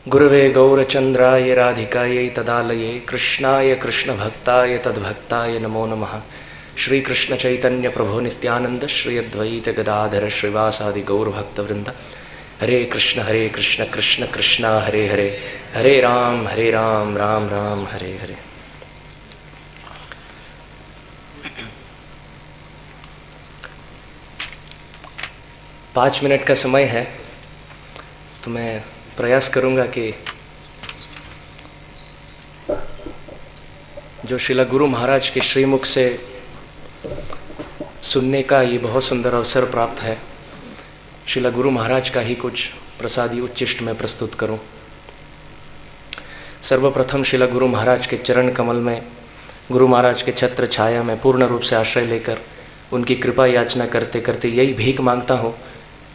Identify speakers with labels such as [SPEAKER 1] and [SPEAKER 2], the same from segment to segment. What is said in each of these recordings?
[SPEAKER 1] गुरवे गौरचंद्राय राधिकायै तदालये कृष्णाय कृष्णभक्ताय तद्भक्ताय नमो नमः। श्री कृष्ण चैतन्य प्रभो नित्यानंद श्री अद्वैत गदाधर श्रीवासादि गौरभक्तवृंद। हरे कृष्ण कृष्ण कृष्ण हरे हरे, हरे राम राम राम हरे हरे। पाँच मिनट का समय है तो मैं प्रयास करूंगा कि जो श्रील गुरु महाराज के श्रीमुख से सुनने का ये बहुत सुंदर अवसर प्राप्त है, श्रील गुरु महाराज का ही कुछ प्रसादी उच्चिष्ट में प्रस्तुत करूं। सर्वप्रथम श्रील गुरु महाराज के चरण कमल में, गुरु महाराज के छत्र छाया में पूर्ण रूप से आश्रय लेकर उनकी कृपा याचना करते करते यही भीख मांगता हूँ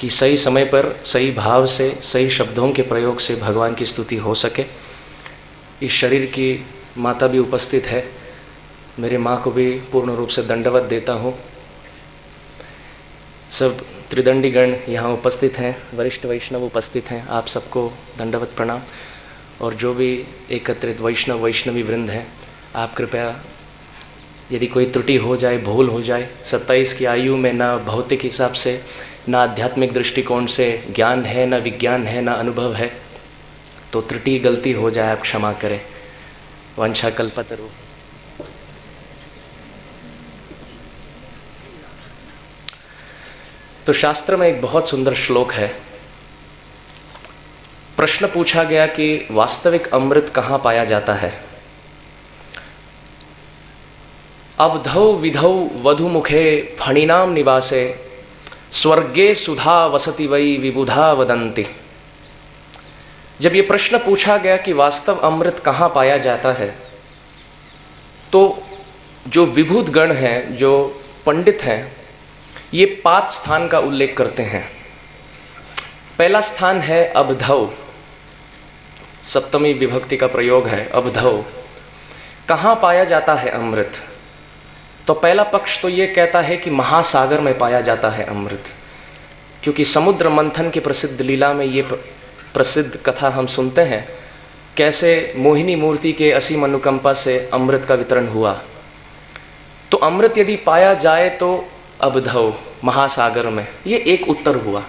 [SPEAKER 1] कि सही समय पर सही भाव से सही शब्दों के प्रयोग से भगवान की स्तुति हो सके। इस शरीर की माता भी उपस्थित है, मेरे माँ को भी पूर्ण रूप से दंडवत देता हूँ। सब त्रिदंडी गण यहाँ उपस्थित हैं, वरिष्ठ वैष्णव उपस्थित हैं, आप सबको दंडवत प्रणाम। और जो भी एकत्रित वैष्णव वैष्णवी वृंद हैं, आप कृपया यदि कोई त्रुटि हो जाए, भूल हो जाए, 27 की आयु में ना भौतिक हिसाब से ना आध्यात्मिक दृष्टिकोण से ज्ञान है, ना विज्ञान है, ना अनुभव है, तो त्रुटि गलती हो जाए आप क्षमा करें। वंशा कल्पतरु। तो शास्त्र में एक बहुत सुंदर श्लोक है। प्रश्न पूछा गया कि वास्तविक अमृत कहाँ पाया जाता है। अबधौ विधौ वधुमुखे फणिनाम निवासे स्वर्गे सुधा वसति वै विबुधा वदन्ति। जब ये प्रश्न पूछा गया कि वास्तव अमृत कहाँ पाया जाता है, तो जो विभूत गण हैं, जो पंडित हैं, ये 5 स्थान का उल्लेख करते हैं। पहला स्थान है अबधौ, सप्तमी विभक्ति का प्रयोग है अबधौ। कहाँ पाया जाता है अमृत? तो पहला पक्ष तो ये कहता है कि महासागर में पाया जाता है अमृत, क्योंकि समुद्र मंथन की प्रसिद्ध लीला में ये प्रसिद्ध कथा हम सुनते हैं, कैसे मोहिनी मूर्ति के असीम अनुकंपा से अमृत का वितरण हुआ। तो अमृत यदि पाया जाए तो अबधौ, महासागर में, ये एक उत्तर हुआ।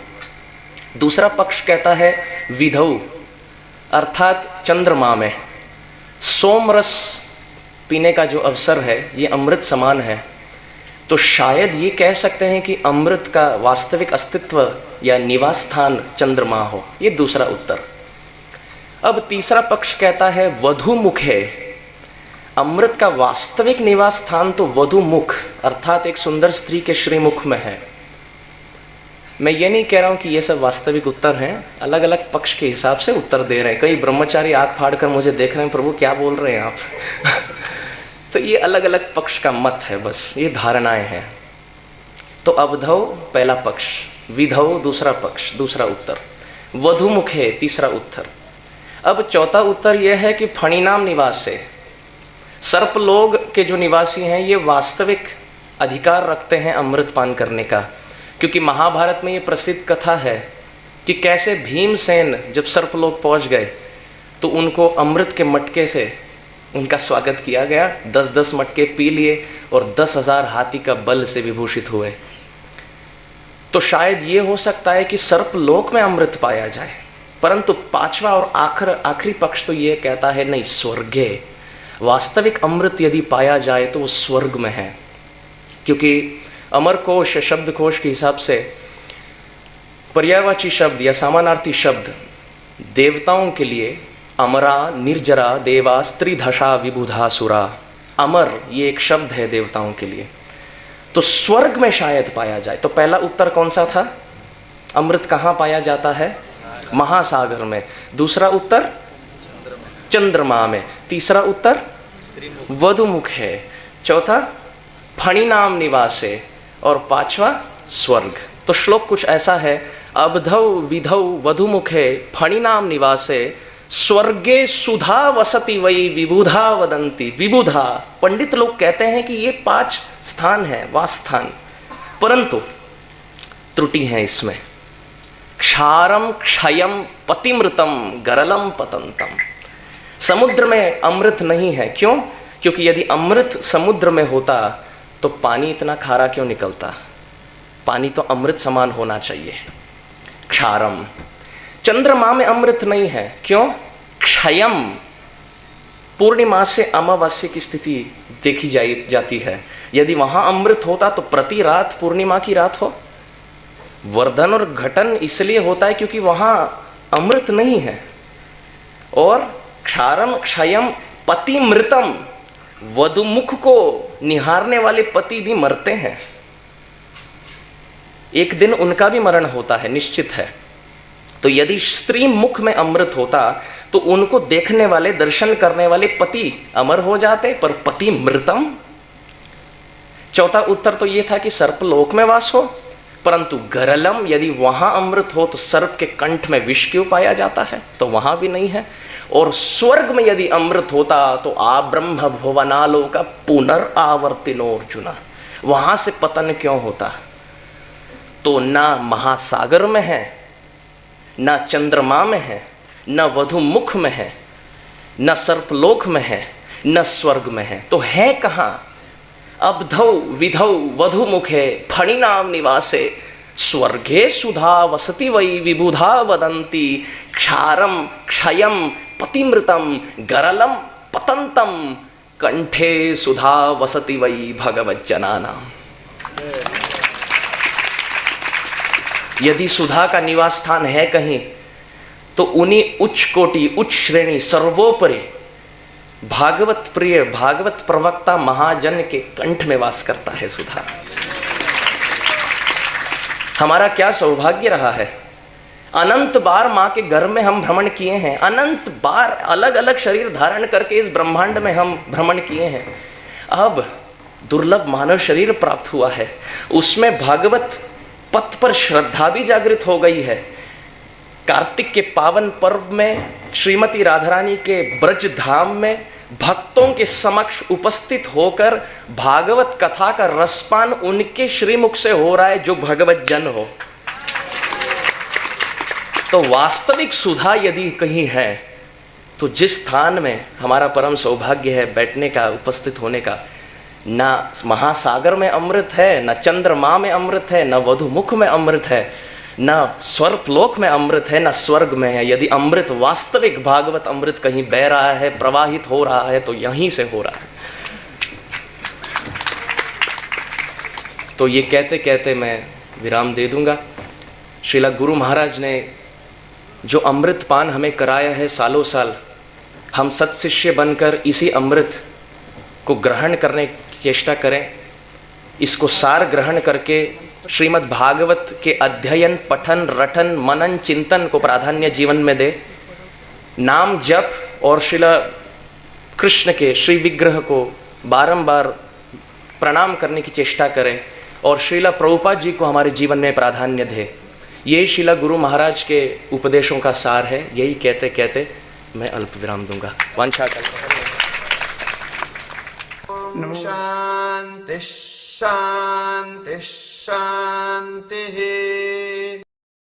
[SPEAKER 1] दूसरा पक्ष कहता है विधौ, अर्थात चंद्रमा में। सोमरस पीने का जो अवसर है ये अमृत समान है, तो शायद ये कह सकते हैं कि अमृत का वास्तविक अस्तित्व या निवास स्थान चंद्रमा हो। ये दूसरा उत्तर। अब तीसरा पक्ष कहता है वधुमुखे, अमृत का वास्तविक निवास स्थान तो वधुमुख अर्थात एक सुंदर स्त्री के श्रीमुख में है। मैं ये नहीं कह रहा हूँ कि ये सब वास्तविक उत्तर हैं, अलग अलग पक्ष के हिसाब से उत्तर दे रहे हैं। कई ब्रह्मचारी आँख फाड़ कर मुझे देख रहे हैं, प्रभु क्या बोल रहे हैं आप तो ये अलग अलग पक्ष का मत है, बस ये धारणाएं हैं। तो अबधौ पहला पक्ष, विधौ दूसरा पक्ष, दूसरा उत्तर, वधुमुखे तीसरा उत्तर। अब चौथा उत्तर यह है कि फणिनाम निवास से, सर्पलोक के जो निवासी हैं ये वास्तविक अधिकार रखते हैं अमृत पान करने का, क्योंकि महाभारत में ये प्रसिद्ध कथा है कि कैसे भीमसेन जब सर्पलोक पहुंच गए तो उनको अमृत के मटके से उनका स्वागत किया गया। 10-10 मटके पी लिए और 10,000 हाथी का बल से विभूषित हुए। तो शायद ये हो सकता है कि सर्पलोक में अमृत पाया जाए, परंतु पांचवा और आखिरी पक्ष तो ये कहता है नहीं, स्वर्गे वास्तविक अमृत यदि पाया जाए तो वो स्वर्ग में है। क्योंकि अमरकोश शब्दकोश के हिसाब से पर्यायवाची शब्द या समानार्थी शब्द देवताओं के लिए अमरा, निर्जरा, देवा, स्त्रीधशा, विबुधा, सुरा, अमर ये एक शब्द है देवताओं के लिए। तो स्वर्ग में शायद पाया जाए। तो पहला उत्तर कौन सा था? अमृत कहाँ पाया जाता है? महासागर में। दूसरा उत्तर चंद्रमा में। तीसरा उत्तर वधुमुख है। चौथा फणिनाम निवासे और पांचवा स्वर्ग। तो श्लोक कुछ ऐसा है, अबधौ विधौ वधुमुखे फणिनाम निवासे स्वर्गे सुधा वसति वै विबुधा वदंती। विबुधा, पंडित लोग कहते हैं कि ये 5 स्थान है, वास स्थान, परंतु त्रुटि है इसमें। क्षारम क्षयम पतिमृतम गरलम पतंतम। समुद्र में अमृत नहीं है। क्यों? क्योंकि यदि अमृत समुद्र में होता तो पानी इतना खारा क्यों निकलता? पानी तो अमृत समान होना चाहिए। क्षारम। चंद्रमा में अमृत नहीं है। क्यों? क्षयम। पूर्णिमा से अमावस्या की स्थिति देखी जाती है। यदि वहां अमृत होता तो प्रति रात पूर्णिमा की रात हो। वर्धन और घटन इसलिए होता है क्योंकि वहां अमृत नहीं है। और क्षारम क्षयम पति मृतम, वधुमुख को निहारने वाले पति भी मरते हैं। एक दिन उनका भी मरण होता है, निश्चित है। तो यदि स्त्री मुख में अमृत होता तो उनको देखने वाले, दर्शन करने वाले पति अमर हो जाते, पर पति मृतम। चौथा उत्तर तो यह था कि सर्पलोक में वास हो, परंतु गरलम, यदि वहां अमृत हो तो सर्प के कंठ में विष क्यों पाया जाता है? तो वहां भी नहीं है। और स्वर्ग में यदि अमृत होता तो आ ब्रह्म भुवनालोक पुनरावर्तिनोर्जुना, वहां से पतन क्यों होता? तो ना महासागर में है, ना चंद्रमा में है, न वधुमुख में है, न सर्पलोक में है, न स्वर्ग में है। तो है कहां? अब्धौ विधौ वधुमुखे फणिनाम निवासे स्वर्गे सुधा वसति वै विबुधा वदन्ति क्षारम क्षयम पतिमृतम गरलम पतंतम कंठे सुधा वसति वै भगवज्जनानाम। यदि सुधा का निवास स्थान है कहीं तो उन्हीं उच्च कोटि, उच्च श्रेणी, सर्वोपरि भागवत प्रिय, भागवत प्रवक्ता महाजन के कंठ में वास करता है सुधा। हमारा क्या सौभाग्य रहा है। अनंत बार मां के घर में हम भ्रमण किए हैं, अनंत बार अलग अलग शरीर धारण करके इस ब्रह्मांड में हम भ्रमण किए हैं। अब दुर्लभ मानव शरीर प्राप्त हुआ है, उसमें भागवत पथ पर श्रद्धा भी जागृत हो गई है। कार्तिक के पावन पर्व में श्रीमती राधारानी के ब्रज धाम में भक्तों के समक्ष उपस्थित होकर भागवत कथा का रसपान उनके श्रीमुख से हो रहा है जो भगवत जन हो। तो वास्तविक सुधा यदि कहीं है तो जिस स्थान में हमारा परम सौभाग्य है बैठने का, उपस्थित होने का, ना महासागर में अमृत है, न चंद्रमा में अमृत है, न वधुमुख में अमृत है, न स्वर्गलोक में अमृत है, न स्वर्ग में है। यदि अमृत, वास्तविक भागवत अमृत कहीं बह रहा है, प्रवाहित हो रहा है तो यहीं से हो रहा है। तो ये कहते कहते मैं विराम दे दूंगा। श्रीला गुरु महाराज ने जो अमृत पान हमें कराया है सालों साल, हम सत्शिष्य बनकर इसी अमृत को ग्रहण करने की चेष्टा करें। इसको सार ग्रहण करके श्रीमद् भागवत के अध्ययन, पठन, रटन, मनन, चिंतन को प्राधान्य जीवन में दे। नाम जप और श्रीला कृष्ण के श्री विग्रह को बारंबार प्रणाम करने की चेष्टा करें और श्रीला प्रभुपाद जी को हमारे जीवन में प्राधान्य दे। यही श्रीला गुरु महाराज के उपदेशों का सार है। यही कहते कहते मैं अल्प विराम दूंगा। वांछा
[SPEAKER 2] शांति शांति शांति।